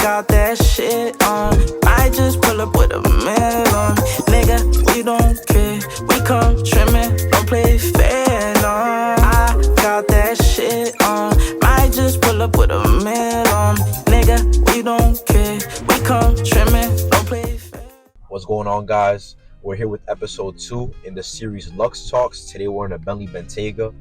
got that shit on. I just pull up with a mill on. Nigga, we don't care. We come trimming, don't play fair, no. I got that shit on. I just pull up with a mill on. Nigga, we don't care. We come trimming, don't play fair. What's going on, guys? We're here with episode 2 in the series Lux Talks. Today we're in a Bentley Bentayga.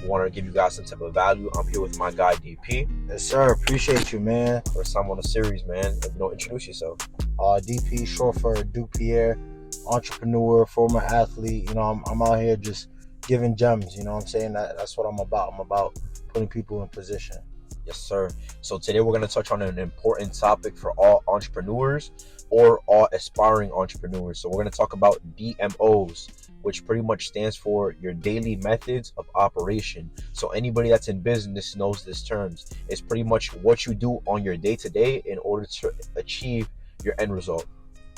We want to give you guys some type of value. I'm here with my guy DP. Yes, sir. Appreciate you, man. First time on the series, man. Introduce yourself. DP, short for Dupierre, entrepreneur, former athlete. I'm out here just giving gems. You know what I'm saying? That's what I'm about. I'm about putting people in position. Yes, sir. So today we're going to touch on an important topic for all entrepreneurs or all aspiring entrepreneurs. So we're going to talk about DMOs, which pretty much stands for your daily methods of operation. So anybody that's in business knows this terms. It's pretty much what you do on your day-to-day in order to achieve your end result.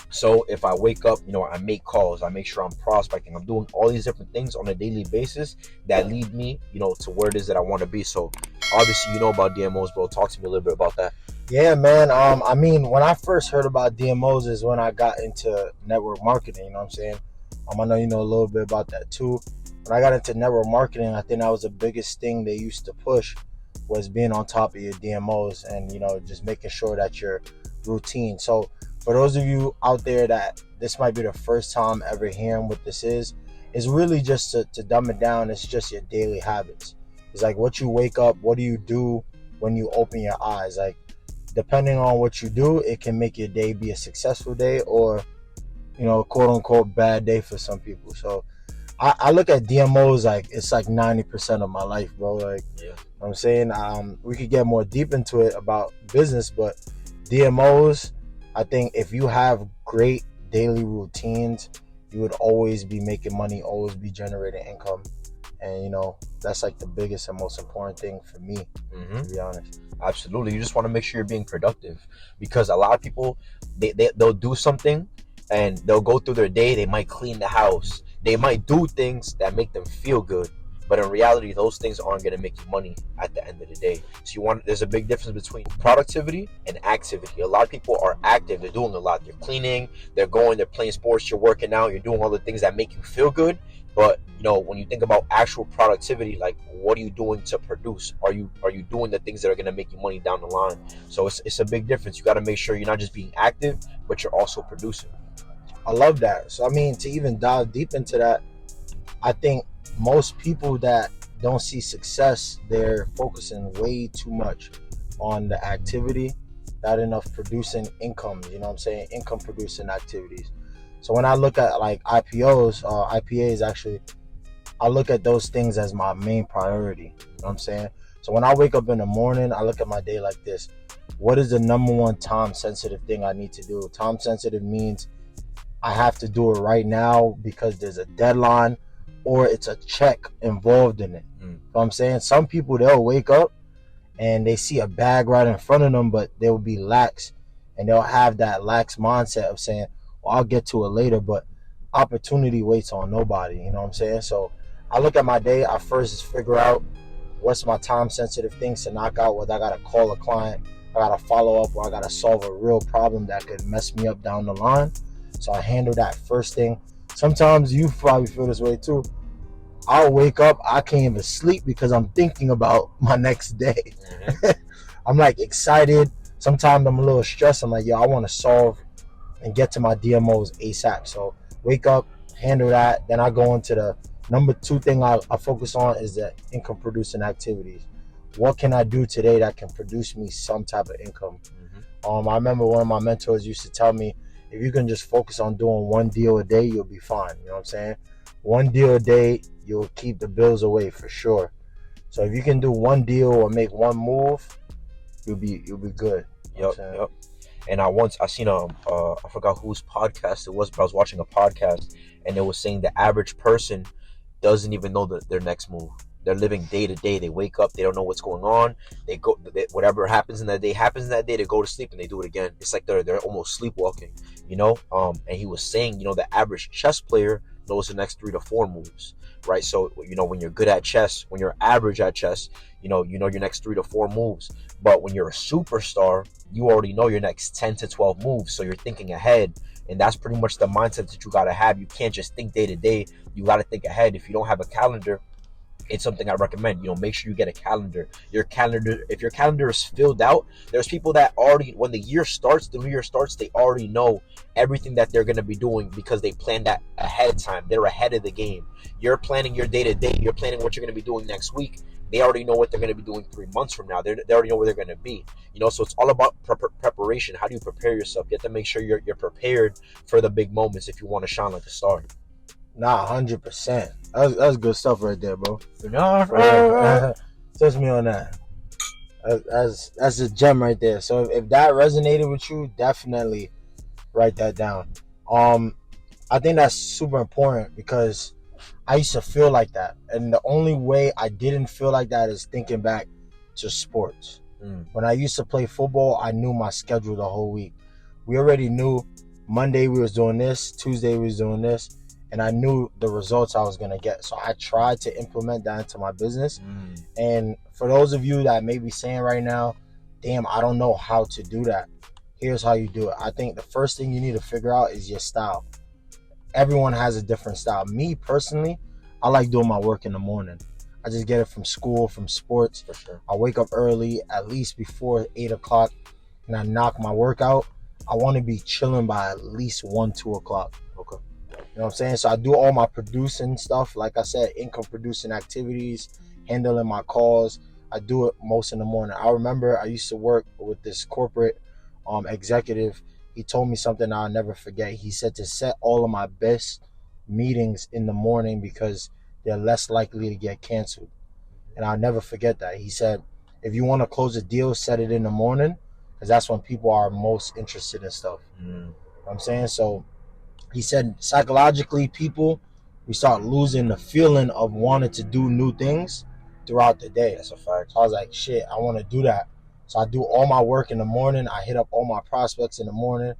So if I wake up, I make calls, I make sure I'm prospecting, I'm doing all these different things on a daily basis that lead me, to where it is that I want to be. So obviously, you know about DMOs, bro. Talk to me a little bit about that. Yeah, man. When I first heard about DMOs is when I got into network marketing. You know what I'm saying? I know you know a little bit about that too. When I got into network marketing, I think that was the biggest thing they used to push was being on top of your DMOs and, just making sure that your routine. So for those of you out there that this might be the first time ever hearing what this is really just to dumb it down. It's just your daily habits. It's like what you wake up, what do you do when you open your eyes? Like, depending on what you do, it can make your day be a successful day or, quote unquote bad day for some people. So I look at DMOs like it's like 90% of my life, bro. Like, yeah. I'm saying we could get more deep into it about business, but DMOs, I think if you have great daily routines, you would always be making money, always be generating income. And, that's like the biggest and most important thing for me, to be honest. Absolutely. You just want to make sure you're being productive, because a lot of people, they'll do something and they'll go through their day. They might clean the house. They might do things that make them feel good. But in reality, those things aren't going to make you money at the end of the day. So there's a big difference between productivity and activity. A lot of people are active. They're doing a lot. They're cleaning, they're playing sports, you're working out, you're doing all the things that make you feel good. But, when you think about actual productivity, like what are you doing to produce? Are you doing the things that are going to make you money down the line? So it's a big difference. You got to make sure you're not just being active, but you're also producing. I love that. So, to even dive deep into that, I think most people that don't see success, they're focusing way too much on the activity, not enough producing income, income producing activities. So when I look at like IPAs actually, I look at those things as my main priority. You know what I'm saying? So when I wake up in the morning, I look at my day like this. What is the number one time sensitive thing I need to do? Time sensitive means I have to do it right now because there's a deadline or it's a check involved in it. You know what I'm saying? Some people, they'll wake up and they see a bag right in front of them, but they'll be lax and they'll have that lax mindset of saying, well, I'll get to it later, but opportunity waits on nobody. You know what I'm saying? So I look at my day. I first figure out what's my time sensitive things to knock out, whether I got to call a client, I got to follow up, or I got to solve a real problem that could mess me up down the line. So I handle that first thing. Sometimes you probably feel this way too. I'll wake up, I can't even sleep because I'm thinking about my next day. I'm like excited. Sometimes I'm a little stressed. I'm like, I want to solve and get to my DMOs ASAP. So wake up, handle that. Then I go into the number 2 thing I focus on is the income producing activities. What can I do today that can produce me some type of income? I remember one of my mentors used to tell me, if you can just focus on doing one deal a day, you'll be fine. You know what I'm saying? One deal a day, you'll keep the bills away for sure. So if you can do one deal or make one move, you'll be good. Yep. And I seen I forgot whose podcast it was, but I was watching a podcast and it was saying the average person doesn't even know their next move. They're living day to day. They wake up, they don't know what's going on. Whatever happens in that day, they go to sleep and they do it again. It's like they're almost sleepwalking, And he was saying, the average chess player knows the next 3 to 4 moves, right? So, when you're good at chess, when you're average at chess, you know your next 3 to 4 moves. But when you're a superstar, you already know your next 10 to 12 moves. So you're thinking ahead. And that's pretty much the mindset that you got to have. You can't just think day to day. You got to think ahead. If you don't have a calendar, it's something I recommend. Make sure you get a calendar. If your calendar is filled out, there's people that already, when the new year starts, they already know everything that they're going to be doing because they planned that ahead of time. They're ahead of the game. You're planning your day to day. You're planning what you're going to be doing next week. They already know what they're going to be doing 3 months from now. They already know where they're going to be. So it's all about preparation. How do you prepare yourself? You have to make sure you're prepared for the big moments if you want to shine like a star. Nah, 100%. That's good stuff right there, bro. No, Touch me on that. That's a gem right there. So if that resonated with you, definitely write that down. I think that's super important because I used to feel like that, and the only way I didn't feel like that is thinking back to sports. When I used to play football, I knew my schedule the whole week. We already knew Monday we was doing this, Tuesday we was doing this, and I knew the results I was going to get. So I tried to implement that into my business. And for those of you that may be saying right now, damn, I don't know how to do that. Here's how you do it. I think the first thing you need to figure out is your style. Everyone has a different style. Me personally, I like doing my work in the morning. I just get it from school, from sports. For sure. I wake up early, at least before 8 o'clock, and I knock my work out. I want to be chilling by at least 1, 2 o'clock. Okay. You know what I'm saying? So I do all my producing stuff. Like I said, income producing activities, handling my calls. I do it most in the morning. I remember I used to work with this corporate executive. He told me something I'll never forget. He said to set all of my best meetings in the morning because they're less likely to get canceled. And I'll never forget that. He said, if you want to close a deal, set it in the morning because that's when people are most interested in stuff. You know what I'm saying? So he said psychologically, we start losing the feeling of wanting to do new things throughout the day. That's a fact. So I was like, shit, I want to do that. So I do all my work in the morning. I hit up all my prospects in the morning.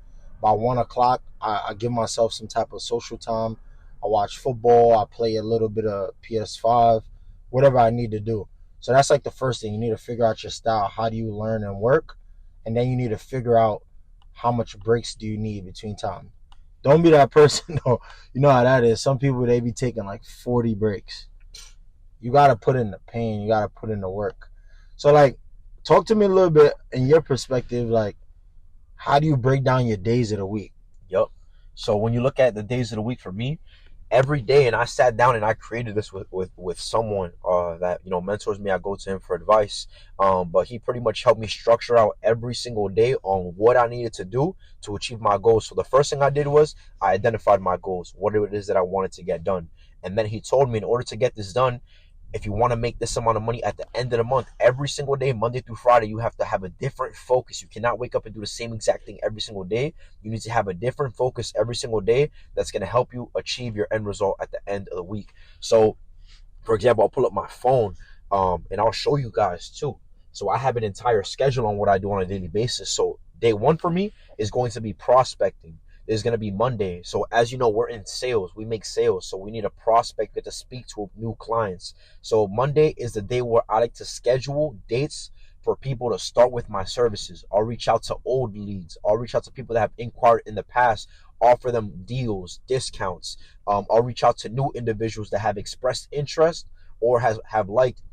By 1 o'clock, I give myself some type of social time. I watch football. I play a little bit of PS5, whatever I need to do. So that's like the first thing. You need to figure out your style. How do you learn and work? And then you need to figure out how much breaks do you need between time. Don't be that person, though. You know how that is. Some people, they be taking like 40 breaks. You got to put in the pain. You got to put in the work. So, like, talk to me a little bit in your perspective, like, how do you break down your days of the week? Yep. So when you look at the days of the week for me, every day, and I sat down and I created this with someone that mentors me. I go to him for advice, but he pretty much helped me structure out every single day on what I needed to do to achieve my goals. So the first thing I did was I identified my goals, what it is that I wanted to get done, and then he told me in order to get this done, if you want to make this amount of money at the end of the month, every single day, Monday through Friday, you have to have a different focus. You cannot wake up and do the same exact thing every single day. You need to have a different focus every single day that's going to help you achieve your end result at the end of the week. So, for example, I'll pull up my phone and I'll show you guys too. So I have an entire schedule on what I do on a daily basis. So day one for me is going to be prospecting. There's going to be Monday. So as you know, we're in sales. We make sales. So we need a prospect to speak to new clients. So Monday is the day where I like to schedule dates for people to start with my services. I'll reach out to old leads. I'll reach out to people that have inquired in the past, offer them deals, discounts. I'll reach out to new individuals that have expressed interest or have liked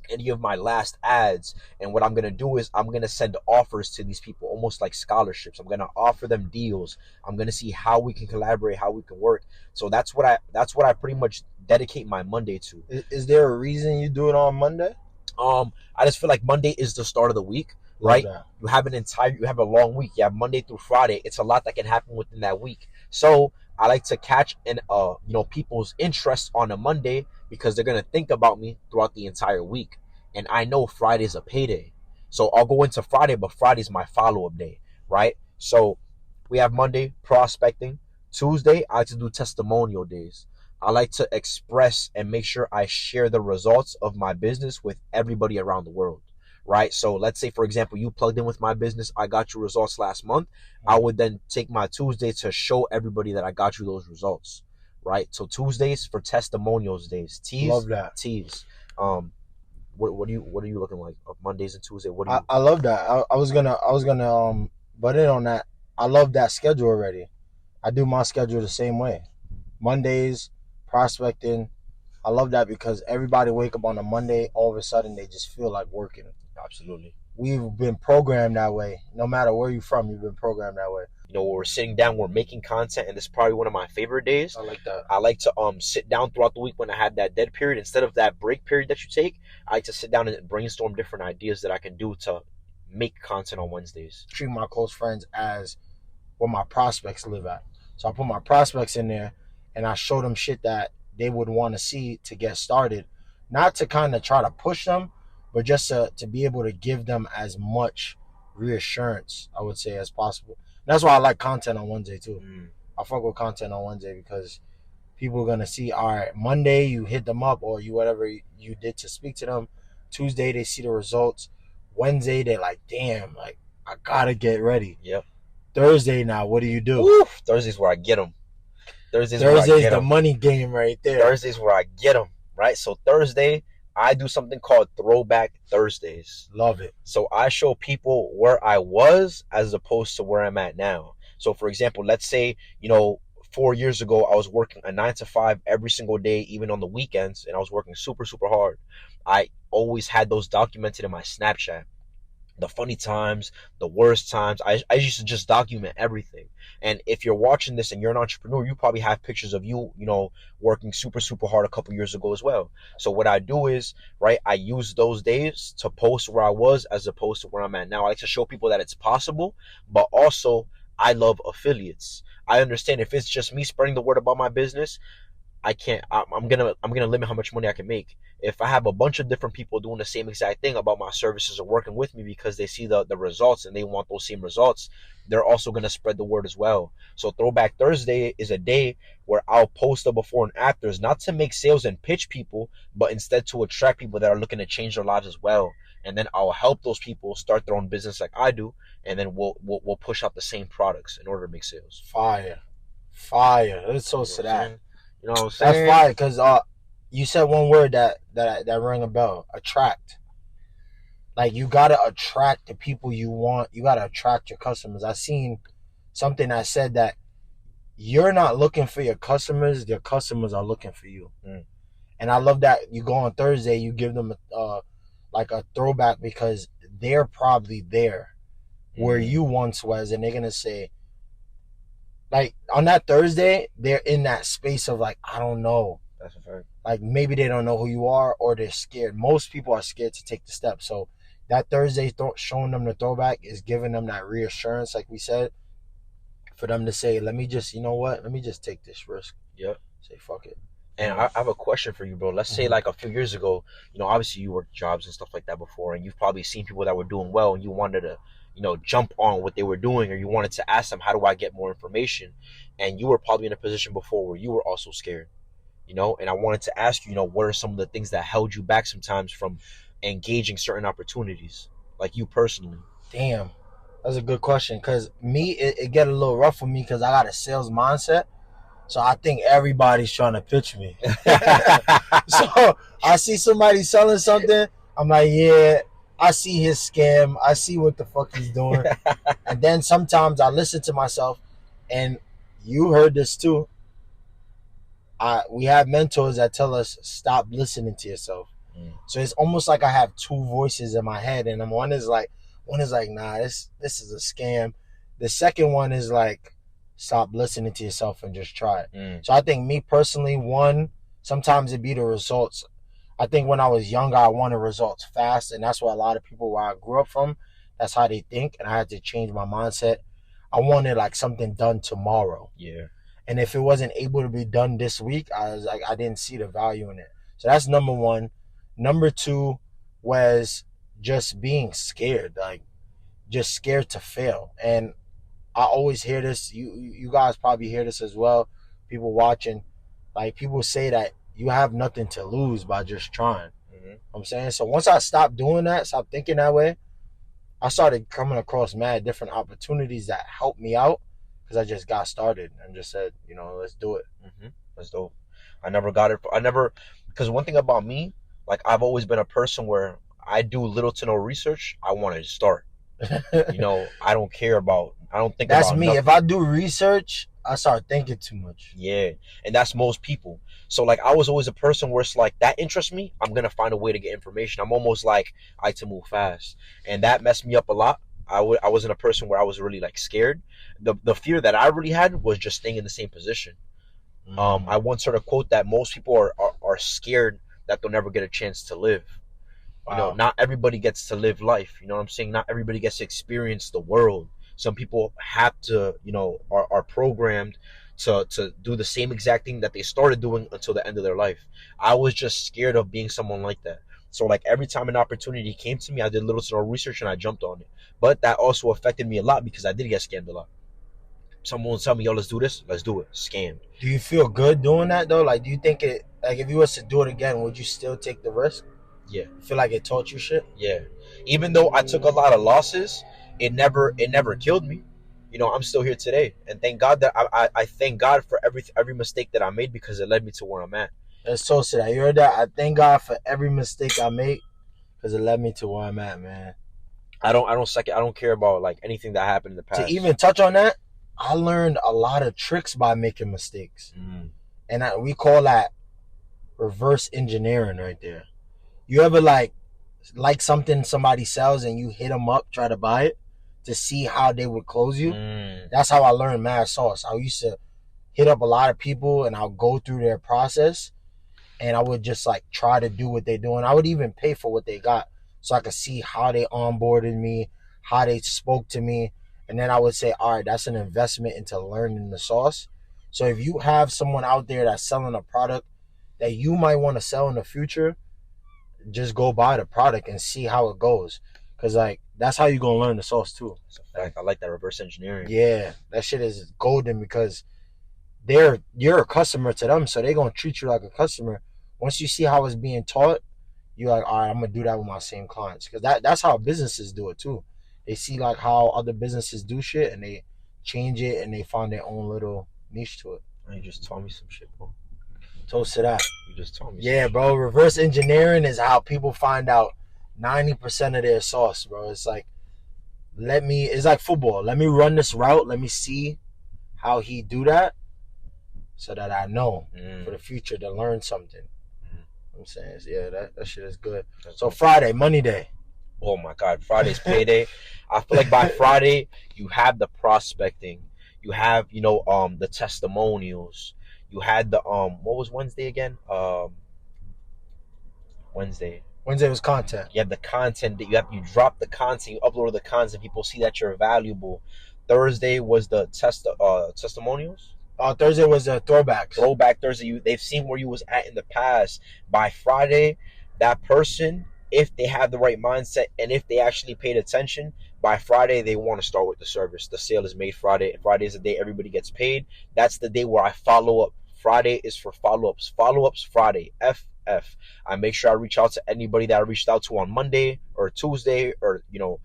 any of my last ads. And what I'm going to do is I'm going to send offers to these people, almost like scholarships. I'm going to offer them deals. I'm going to see how we can collaborate, how we can work. So that's what I pretty much dedicate my Monday to. Is there a reason you do it on Monday? I just feel like Monday is the start of the week, right? You have a long week. You have Monday through Friday. It's a lot that can happen within that week. So I like to catch people's interest on a Monday because they're gonna think about me throughout the entire week. And I know Friday is a payday, so I'll go into Friday, but Friday's my follow-up day, right? So we have Monday prospecting. Tuesday I like to do testimonial days. I like to express and make sure I share the results of my business with everybody around the world, right? So let's say, for example, you plugged in with my business. I got your results last month. I would then take my Tuesday to show everybody that I got you those results, right? So Tuesdays for testimonials days. Love that. Tease. What are you looking like? Mondays and Tuesday. What do you? I love that. I was gonna butt in on that. I love that schedule already. I do my schedule the same way. Mondays, prospecting. I love that because everybody wake up on a Monday, all of a sudden they just feel like working. Absolutely. We've been programmed that way. No matter where you're from, you've been programmed that way. You know, we're sitting down, we're making content, and this is probably one of my favorite days. I like that. I like to sit down throughout the week when I have that dead period. Instead of that break period that you take, I like to sit down and brainstorm different ideas that I can do to make content on Wednesdays. Treat my close friends as where my prospects live at. So I put my prospects in there and I show them shit that they would want to see to get started. Not to kind of try to push them, but just to be able to give them as much reassurance, I would say, as possible. And that's why I like content on Wednesday too. I fuck with content on Wednesday because people are going to see, all right, Monday you hit them up or you whatever you did to speak to them. Tuesday they see the results. Wednesday they're like, damn, like I got to get ready. Yep. Thursday now, what do you do? Oof, Thursday's where I get them. Thursday's the money game right there. Thursday's where I get them, right? So Thursday, I do something called Throwback Thursdays. Love it. So I show people where I was as opposed to where I'm at now. So for example, let's say, 4 years ago, I was working a 9 to 5 every single day, even on the weekends, and I was working super, super hard. I always had those documented in my Snapchat. The funny times, the worst times. I used to just document everything. And if you're watching this and you're an entrepreneur, you probably have pictures of you, working super, super hard a couple years ago as well. So what I do is, right, I use those days to post where I was as opposed to where I'm at now. I like to show people that it's possible, but also I love affiliates. I understand if it's just me spreading the word about my business, I'm gonna limit how much money I can make. If I have a bunch of different people doing the same exact thing about my services or working with me because they see the results and they want those same results, they're also gonna spread the word as well. So Throwback Thursday is a day where I'll post the before and afters, not to make sales and pitch people, but instead to attract people that are looking to change their lives as well. And then I'll help those people start their own business like I do, and then we'll push out the same products in order to make sales. Fire. Let's toast to that. You know what I'm saying? That's fire because you said one word that rang a bell. Attract. Like you gotta attract the people you want. You gotta attract your customers. I seen something that said that you're not looking for your customers are looking for you. And I love that you go on Thursday, you give them like a throwback because they're probably there where you once was, and they're gonna say, like on that Thursday, they're in that space of like, I don't know. That's a fact. Like maybe they don't know who you are or they're scared. Most people are scared to take the step. So that Thursday showing them the throwback is giving them that reassurance, like we said, for them to say, let me just take this risk. Yep. Say, fuck it. And I have a question for you, bro. Let's say like a few years ago, obviously you worked jobs and stuff like that before, and you've probably seen people that were doing well and you wanted to, jump on what they were doing, or you wanted to ask them, how do I get more information? And you were probably in a position before where you were also scared, and I wanted to ask you, what are some of the things that held you back sometimes from engaging certain opportunities, like you personally? Damn, that's a good question. Because me, it get a little rough for me because I got a sales mindset. So I think everybody's trying to pitch me. So I see somebody selling something, I'm like, yeah, I see his scam. I see what the fuck he's doing. And then sometimes I listen to myself, and you heard this too. We have mentors that tell us, stop listening to yourself. So it's almost like I have two voices in my head, and one is like, nah, this is a scam. The second one is like, stop listening to yourself and just try it. So I think me personally, sometimes it be the results. I think when I was younger, I wanted results fast, and that's what a lot of people where I grew up from, that's how they think, and I had to change my mindset. I wanted like something done tomorrow. Yeah. And if it wasn't able to be done this week, I was like, I didn't see the value in it. So that's number one. Number two was just being scared, like just scared to fail. And I always hear this. You guys probably hear this as well. People watching, like people say that you have nothing to lose by just trying. I'm saying, so once I stopped doing that, stopped thinking that way, I started coming across mad different opportunities that helped me out because I just got started and just said, let's do it. That's dope. Because one thing about me, Like, I've always been a person where I do little to no research. I want to start. You know, I don't think That's about me. nothing. If I do research, I start thinking too much. Yeah, and that's most people. So like, I was always a person where it's like, that interests me, I'm gonna find a way to get information. I'm almost like, I like to move fast, and that messed me up a lot. I wasn't a person where I was really like scared. The fear that I really had was just staying in the same position. I once heard a quote that most people are scared that they'll never get a chance to live. You know, Wow. not everybody gets to live life. You know what I'm saying? Not everybody gets to experience the world. Some people have to, you know, are programmed to do the same exact thing that they started doing until the end of their life. I was just scared of being someone like that. So like, every time an opportunity came to me, I did little to no research and I jumped on it. But that also affected me a lot because I did get scammed a lot. Someone will tell me, yo, let's do this, let's do it. Scammed. Do you feel good doing that though? Like, do you think it, like, if you was to do it again, would you still take the risk? Yeah. Feel like it taught you shit? Yeah. Even though I took a lot of losses, it never killed me. You know, I'm still here today, and thank God that I thank God for every mistake that I made, because it led me to where I'm at. That's so sad. You heard that? I thank God for every mistake I made because it led me to where I'm at, man. I don't care about like anything that happened in the past. To even touch on that, I learned a lot of tricks by making mistakes. And we call that reverse engineering right there. You ever like something somebody sells and you hit them up, try to buy it to see how they would close you? That's how I learned mad sauce. I used to hit up a lot of people and I'll go through their process and I would just like try to do what they're doing. I would even pay for what they got so I could see how they onboarded me, how they spoke to me. And then I would say, all right, that's an investment into learning the sauce. So if you have someone out there that's selling a product that you might want to sell in the future, just go buy the product and see how it goes. Because like, that's how you're going to learn the sauce too. That's a fact. I like that reverse engineering. Yeah, that shit is golden because you're a customer to them, so they're going to treat you like a customer. Once you see how it's being taught, you're like, all right, I'm going to do that with my same clients. Because that's how businesses do it too. They see like how other businesses do shit and they change it and they find their own little niche to it. You just taught me some shit, bro. Toast to that. You just told me. Yeah, bro. Reverse engineering is how people find out 90% of their sauce, bro. It's like, it's like football. Let me run this route. Let me see how he do that so that I know for the future to learn something. I'm saying, yeah, that shit is good. So Friday, money day. Oh my God, Friday's payday. I feel like by Friday, you have the prospecting. You have, you know, the testimonials. You had the what was Wednesday again? Wednesday was content. You have the content that you drop the content, you upload the content, people see that you're valuable. Thursday was the testimonials. Thursday was the throwbacks. Throwback Thursday. They've seen where you was at in the past. By Friday, that person, if they have the right mindset and if they actually paid attention, by Friday they want to start with the service. The sale is made Friday. Friday is the day everybody gets paid. That's the day where I follow up. Friday is for follow-ups. Follow-ups Friday. FF. I make sure I reach out to anybody that I reached out to on Monday or Tuesday or, you know,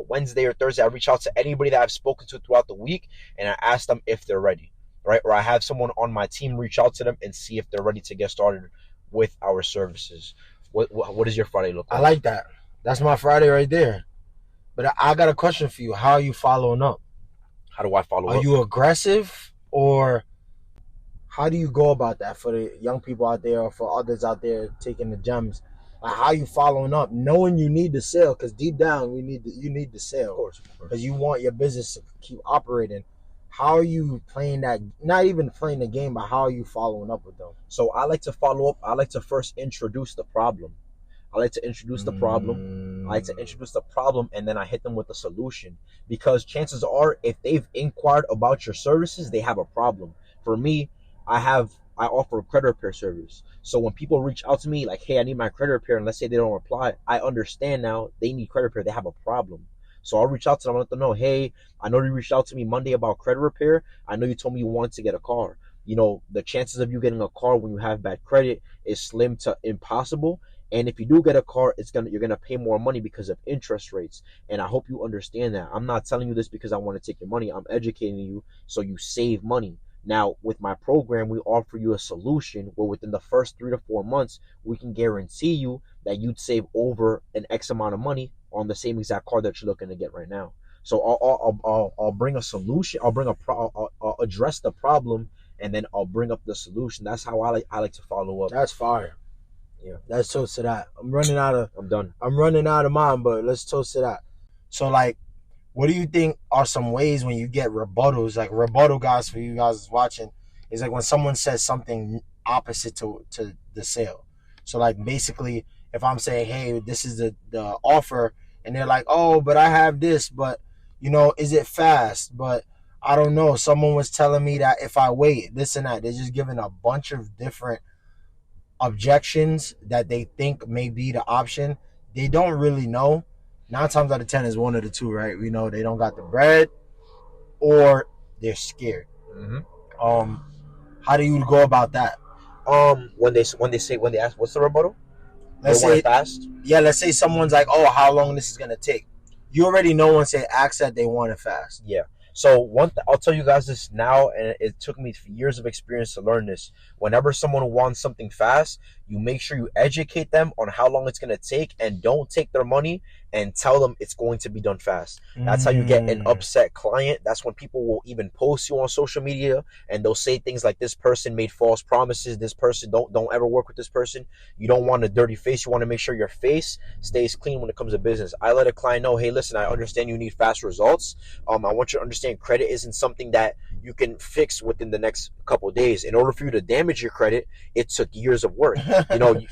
Wednesday or Thursday. I reach out to anybody that I've spoken to throughout the week and I ask them if they're ready, right? Or I have someone on my team reach out to them and see if they're ready to get started with our services. What does your Friday look like? I like that. That's my Friday right there. But I got a question for you. How are you following up? How do I follow up? Are you aggressive or how do you go about that for the young people out there or for others out there taking the gems? Like, how are you following up, knowing you need the sale? Because deep down, you need the sale. Of course. Because you want your business to keep operating. How are you playing that? Not even playing the game, but how are you following up with them? So I like to follow up. I like to first introduce the problem. I like to introduce the problem. I like to introduce the problem, and then I hit them with the solution. Because chances are, if they've inquired about your services, they have a problem. For me, I offer a credit repair service. So when people reach out to me like, hey, I need my credit repair, and let's say they don't reply, I understand now they need credit repair. They have a problem. So I'll reach out to them and let them know, hey, I know you reached out to me Monday about credit repair. I know you told me you wanted to get a car. You know, the chances of you getting a car when you have bad credit is slim to impossible. And if you do get a car, you're gonna pay more money because of interest rates. And I hope you understand that. I'm not telling you this because I want to take your money. I'm educating you so you save money. Now, with my program, we offer you a solution where within the first 3 to 4 months, we can guarantee you that you'd save over an X amount of money on the same exact car that you're looking to get right now. So I'll bring a solution. I'll address the problem, and then I'll bring up the solution. That's how I like to follow up. That's fire. Yeah. Let's toast to that. I'm done. running out of mine, but let's toast to that. So like, what do you think are some ways when you get rebuttals? Like rebuttal, guys, for you guys watching, is like when someone says something opposite to the sale. So like basically, if I'm saying, hey, this is the offer, and they're like, oh, but I have this, but you know, is it fast? But I don't know. Someone was telling me that if I wait, this and that. They're just giving a bunch of different objections that they think may be the option. They don't really know. 9 times out of 10 is one of the two, right? We know they don't got the bread or they're scared. How do you go about that? When they ask what's the rebuttal? Let's they want say it fast. Yeah, let's say someone's like, oh, how long this is gonna take? You already know once they ask that they want it fast. Yeah. So I'll tell you guys this now, and it took me years of experience to learn this. Whenever someone wants something fast, you make sure you educate them on how long it's going to take, and don't take their money and tell them it's going to be done fast. That's how you get an upset client. That's when people will even post you on social media, and they'll say things like, this person made false promises. This person, don't ever work with this person. You don't want a dirty face. You want to make sure your face stays clean when it comes to business. I let a client know, hey, listen, I understand you need fast results. I want you to understand credit isn't something that you can fix within the next couple of days. In order for you to damage your credit, it took years of work.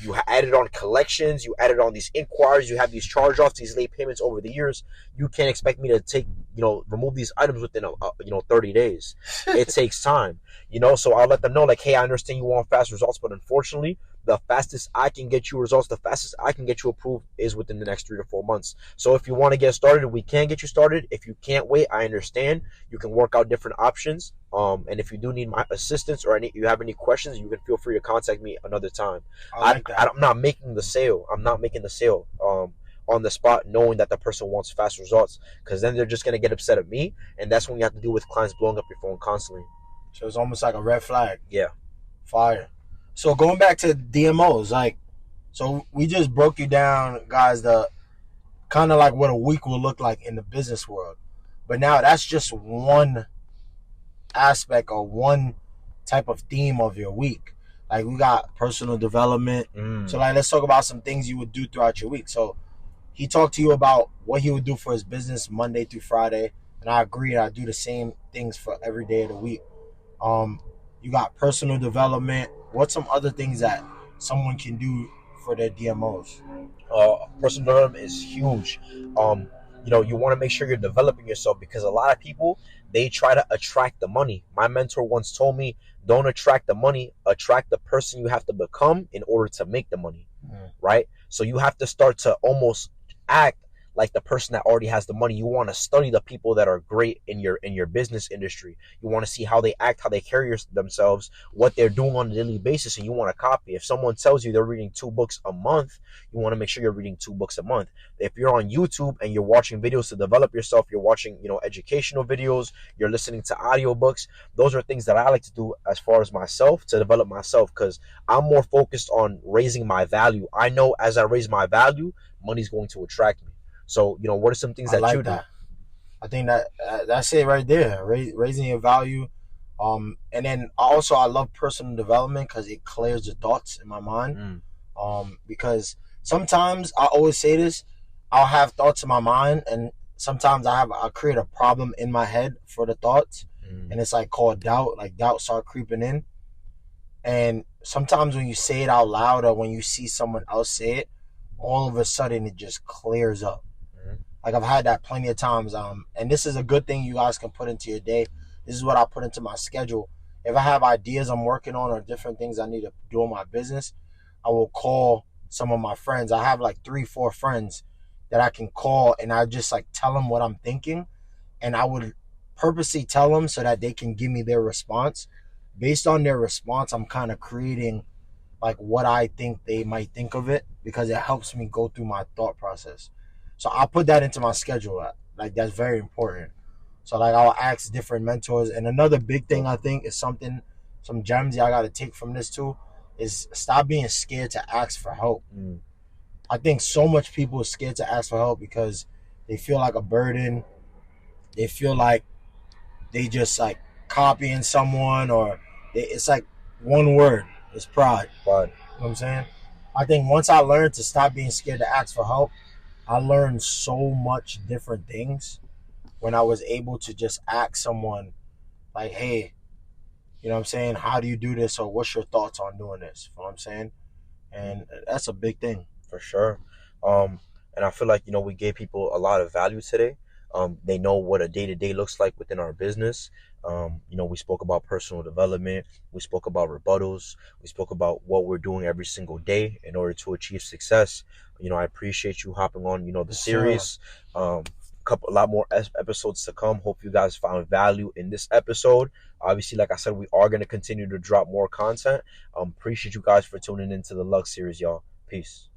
You added on collections, you added on these inquiries, you have these charge-offs, these late payments over the years. You can't expect me to remove these items within 30 days. It takes time. So I'll let them know, like, hey, I understand you want fast results, but unfortunately, the fastest I can get you results, the fastest I can get you approved is within the next 3 to 4 months. So if you want to get started, we can get you started. If you can't wait, I understand. You can work out different options. And if you do need my assistance or you have any questions, you can feel free to contact me another time. I'm not making the sale. I'm not making the sale on the spot, knowing that the person wants fast results, because then they're just going to get upset at me. And that's when you have to deal with clients blowing up your phone constantly. So it's almost like a red flag. Yeah. Fire. So going back to DMOs, so we just broke you down, guys, the kind of like what a week will look like in the business world. But now that's just one aspect or one type of theme of your week. Like we got personal development. So let's talk about some things you would do throughout your week. So he talked to you about what he would do for his business Monday through Friday. And I agree. I do the same things for every day of the week. You got personal development. What's some other things that someone can do for their DMOs? Personal development is huge. You want to make sure you're developing yourself, because a lot of people, they try to attract the money. My mentor once told me, don't attract the money, attract the person you have to become in order to make the money, right? So you have to start to almost act like the person that already has the money. You want to study the people that are great in your business industry. You want to see how they act, how they carry themselves, what they're doing on a daily basis, and you want to copy. If someone tells you they're reading 2 books a month, you want to make sure you're reading 2 books a month. If you're on YouTube and you're watching videos to develop yourself, you're watching, educational videos, you're listening to audiobooks, those are things that I like to do as far as myself, to develop myself, because I'm more focused on raising my value. I know as I raise my value, money's going to attract me. So, what are some things that you do? I think that's it right there. Raising your value. And then also I love personal development because it clears the thoughts in my mind. Because sometimes, I always say this, I'll have thoughts in my mind, and sometimes I create a problem in my head for the thoughts. And it's like called doubt. Like doubt start creeping in. And sometimes when you say it out loud, or when you see someone else say it, all of a sudden it just clears up. Like I've had that plenty of times. And this is a good thing you guys can put into your day. This is what I put into my schedule. If I have ideas I'm working on or different things I need to do in my business, I will call some of my friends. I have like 3-4 friends that I can call, and I just like tell them what I'm thinking. And I would purposely tell them so that they can give me their response. Based on their response, I'm kind of creating like what I think they might think of it, because it helps me go through my thought process. So I'll put that into my schedule. Like that's very important. So like I'll ask different mentors. And another big thing I think is some gems y'all got to take from this too is stop being scared to ask for help. I think so much people are scared to ask for help because they feel like a burden. They feel like they just like copying someone, or it's like one word. It's pride. But You know what I'm saying? I think once I learned to stop being scared to ask for help, I learned so much different things when I was able to just ask someone like, hey, you know what I'm saying? How do you do this? Or what's your thoughts on doing this? You know what I'm saying? And that's a big thing. for sure. And I feel like, we gave people a lot of value today. They know what a day-to-day looks like within our business. We spoke about personal development. We spoke about rebuttals. We spoke about what we're doing every single day in order to achieve success. I appreciate you hopping on, the series. A lot more episodes to come. Hope you guys found value in this episode. Obviously, like I said, we are going to continue to drop more content. Appreciate you guys for tuning into the Lux series, y'all. Peace.